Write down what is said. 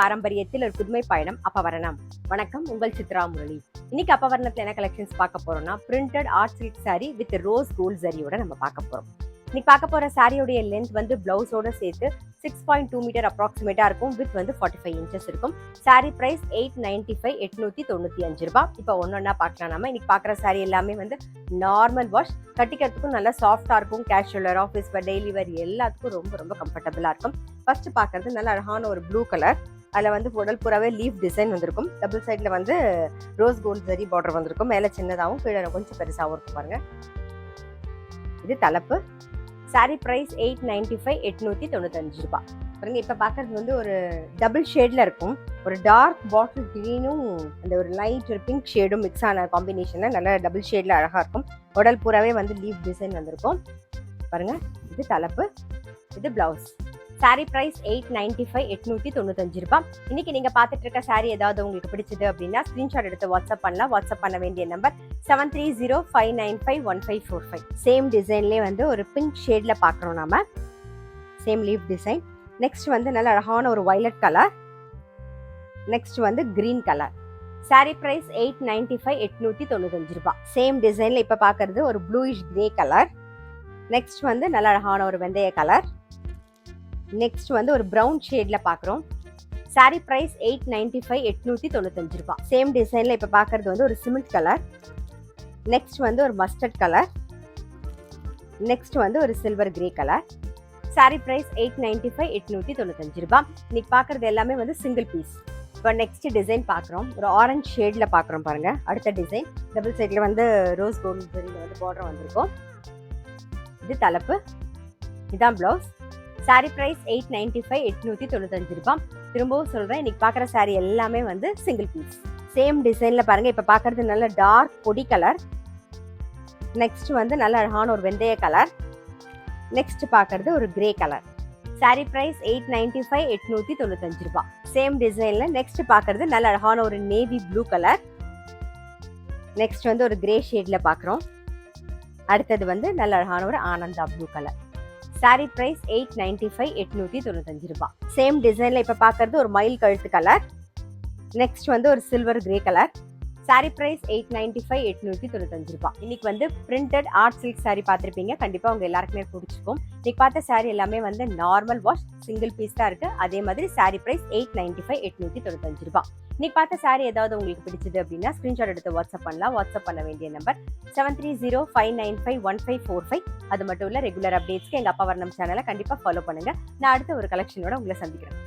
பாரம்பரியத்தில் ஒரு புதுமை பயணம் அப்பவரணம். வணக்கம், உங்கள் சித்ரா முரளி. இன்னைக்கு அப்பவரணத்துல என்ன கலெக்ஷன்ஸ் பார்க்க போறோம்னா, printed art silk sari with rose gold ஜரியோட நம்ம பார்க்க போறோம். இன்னைக்கு பார்க்க போற சாரியோடைய லென்த் வந்து பிளவுஸோட சேர்த்து 6.2 மீட்டர் அப்ராக்சிமேட்டா இருக்கும். வித் வந்து 45 இன்ச்சஸ் இருக்கும். சாரி பிரைஸ் 895 895 ரூபாய். இப்போ ஒன்னொன்னா பார்க்கலாம். நம்ம இன்னைக்கு பார்க்குற சாரி எல்லாமே வந்து நார்மல் வாஷ், கட்டிக்கிறதுக்கும் நல்லா சாஃப்டா இருக்கும். கேஷுவலர், ஆஃபீஸ் வேர், டெய்லி வேர் எல்லாத்துக்கும் ரொம்ப ரொம்ப கம்ஃபர்டபுளா இருக்கும். ஃபர்ஸ்ட் பார்க்கறது நல்ல அழகான ஒரு ப்ளூ கலர். அதில் வந்து உடல் புறாவே லீஃப் டிசைன் வந்திருக்கும். டபுள் சைடில் வந்து ரோஸ் கோல்ட் ஜரி பார்டர் வந்திருக்கும். மேலே சின்னதாகவும் கீழே கொஞ்சம் பெருசாகவும் இருக்கும் பாருங்க. இது தலைப்பு. சாரி பிரைஸ் 895 895 ரூபாய். பாருங்க, இப்போ பார்க்கறது வந்து ஒரு டபுள் ஷேட்ல இருக்கும். ஒரு டார்க் பாட்டில் கிரீனும் அந்த ஒரு லைட் ஒரு பிங்க் ஷேடும் மிக்ஸ் ஆன காம்பினேஷன்ல நல்ல டபுள் ஷேட்ல அழகா இருக்கும். உடல் பூராவே வந்து லீஃப் டிசைன் வந்திருக்கும் பாருங்க. இது தலைப்பு, இது பிளவுஸ். சாரி பிரைஸ் 895 895 ரூபாய். இன்னைக்கு நீங்க பார்த்துட்டு இருக்க சாரி ஏதாவது உங்களுக்கு பிடிச்சது அப்படின்னா ஸ்கிரீன்ஷாட் எடுத்து வாட்ஸ்அப் பண்ணலாம். வாட்ஸ்அப் பண்ண வேண்டிய நம்பர் 7305951545. சேம் டிசைன்லேயே வந்து ஒரு பிங்க் ஷேட்ல பார்க்குறோம் நாம. Same leaf design. நெக்ஸ்ட் வந்து நல்ல அழகான ஒரு வயலட் கலர். நெக்ஸ்ட் வந்து கிரீன் கலர். சாரி பிரைஸ் 895 895 ரூபாய். சேம் டிசைன்ல இப்ப பார்க்கறது ஒரு ப்ளூயிஷ் கிரே கலர். நெக்ஸ்ட் வந்து நல்ல அழகான ஒரு வெந்தய கலர். நெக்ஸ்ட் வந்து ஒரு பிரவுன் ஷேட்ல பாக்குறோம். சாரி பிரைஸ் 895 895 ரூபாய். சேம் டிசைன்ல இப்ப பாக்குறது வந்து ஒரு சிமெண்ட் கலர். நெக்ஸ்ட் வந்து ஒரு மஸ்டர்ட் கலர். நெக்ஸ்ட் வந்து ஒரு silver grey colour. Saree price 895 895 ரூபாய். இன்னைக்கு பாக்குறது எல்லாமே வந்து சிங்கிள் பீஸ். இப்போ நெக்ஸ்ட் டிசைன் பாக்குறோம். ஒரு ஆரஞ்சு ஷேட்ல பாக்குறோம் பாருங்க. அடுத்த டிசைன் டபுள் சைட்ல வந்து ரோஸ் கோல்ட் ஜரியில வந்து பார்டர் வந்திருக்கும். இது தலைப்பு, இதான் பிளவுஸ். சாரி பிரைஸ் 895 895 ரூபாய். திரும்பவும் சொல்றேன், இன்னைக்கு பாக்குற சாரி எல்லாமே வந்து சிங்கிள் பீஸ். சேம் டிசைன்ல பாருங்க. இப்ப பாக்குறது நல்ல டார்க் பொடி கலர். நெக்ஸ்ட் வந்து நல்ல அழகான ஒரு வெந்தய கலர். நெக்ஸ்ட் பாக்குறது ஒரு கிரே கலர். சாரி பிரைஸ் 895 895 ரூபாய். சேம் டிசைன்ல நெக்ஸ்ட் பாக்குறது நல்ல அழகான ஒரு நேவி ப்ளூ கலர். நெக்ஸ்ட் வந்து ஒரு கிரே ஷேட்ல பாக்குறோம். அடுத்தது வந்து நல்ல அழகான ஒரு Ananda blue colour. Saree price 895 895 ரூபாய். சேம் டிசைன்ல இப்ப பாக்குறது ஒரு மயில் கழுத்து கலர். நெக்ஸ்ட் வந்து ஒரு silver grey colour. Saree price 895 895 ரூபாய். இன்னைக்கு வந்து பிரிண்டட் ஆர்ட் சில்க் சாரி பார்த்திருப்பீங்க. கண்டிப்பா உங்க எல்லாருக்குமே பிடிச்சிருக்கும். இன்னைக்கு பார்த்த சாரி எல்லாமே வந்து நார்மல் வாஷ், சிங்கிள் பீஸ் தான் இருக்கு. அதே மாதிரி சாரி பிரைஸ் 895 895 ரூபாய். இன்னைக்கு பார்த்த சாரி ஏதாவது உங்களுக்கு பிடிச்சது அப்படின்னா ஸ்கிரீன்ஷாட் எடுத்து வாட்ஸ்அப் பண்ணலாம். வாட்ஸ்அப் பண்ண வேண்டிய நம்பர் 7305951545. அது மட்டும் இல்ல, ரெகுலர் அப்டேட்ஸ்க்கு எங்க அப்பவரணம் சேனலை கண்டிப்பா ஃபாலோ பண்ணுங்க. நான் அடுத்த ஒரு கலெக்ஷனோட உங்களை சந்திக்கிறேன்.